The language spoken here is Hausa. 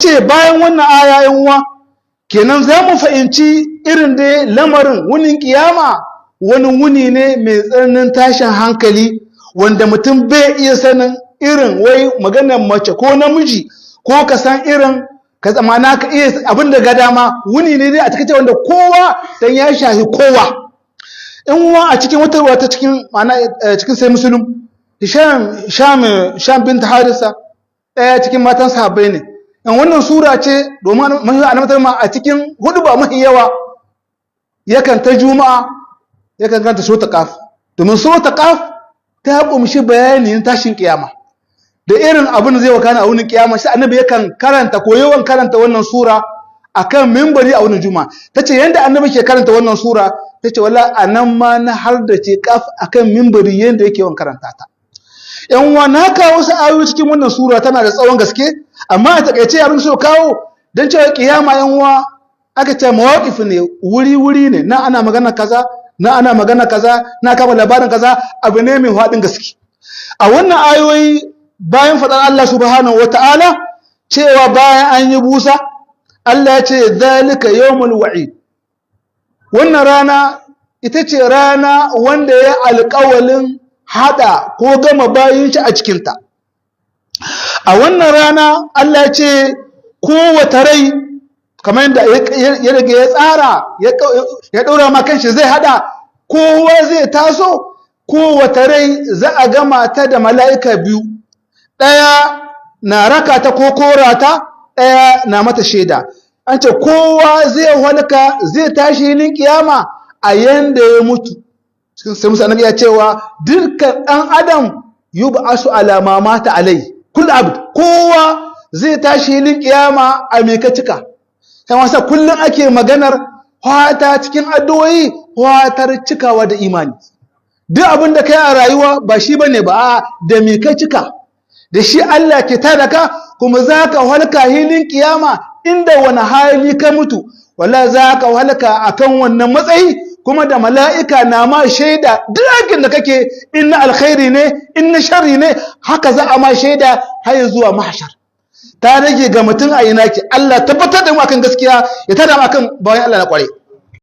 ce bayan wannan aya yan uwa kenan za mu fahimci irin da lamarin wunin kiyama wani wuni ne mai tsananin tashin hankali wanda mutum bai iya sanin irin wai maganar mace ko namiji ko ka san irin ka tsamana ka iya abin da ga dama wuni ne dai a cikin wanda kowa dan ya shahi kowa in uwa a cikin wata ruwa ta cikin ma'ana cikin sai musulun Hisham bint Harisa ɗaya cikin matan sahabbai ne in wannan sura ce domin mahi annabi a cikin huduba mahi yawa yakan ta juma'a yakan kanta sura Qaf domin sura Qaf ta kumshi bayanin tashin kiyama da irin abin da zai wakana a wurin kiyama sai annabi yakan karanta ko yawan karanta wannan sura akan minbari a wurin juma'a tace yanda annabi ke karanta wannan sura tace wallahi anan ma na har da ce Qaf akan minbari yanda yake yawan karanta ta yan uwa na kawo wasu ayoyi cikin wannan sura tana da tsawon gaske amma a takaice abin so kawo dan cewa kiyama yan uwa aka ce mawaqif ne wuri ne na ana magana kaza na ana magana kaza na kama labarin kaza abu ne mai hadin gaske a wannan ayoyi bayan fadar Allah subhanahu wataala cewa bayan an yi busa Allah ya ce zalika yawmul wa'id wannan rana ita ce rana wanda ya alƙawalin hada ko gama bayin shi a cikinta a wannan rana Allah ya ce kowace rai kamar yadda ya rage ya tsara ya ɗaura ma kanshi zai hada kowa zai taso kowace rai za a gama ta da mala'ika biyu ɗaya na raka ta ko korata ɗaya na mata shaida an ce kowa zai halka zai tashi hilin kiyama a yanda ya mutu sai musa annabi ya cewa dukkan ɗan adam yub'asu ala ma mata alai kullu abd kowa zai tashi hilin kiyama a me ka cika sai wasa kullun ake maganar fata cikin addu'o'i fatar cikawa da imani duk abin da kai a rayuwa ba shi bane ba da me ka cika da shi Allah ke tada ka kuma zaka halka hilin kiyama inda wani hali ka mutu wallahi zaka halka akan wannan matsayi kuma da mala'ika na ma shaida duk da kake inna alkhairi ne inna sharri ne haka za a ma shaida har zuwa mahshar ta rage ga mutum a ina ki Allah tabbatar da mu akan gaskiya ya tada mu akan bayan Allah na kware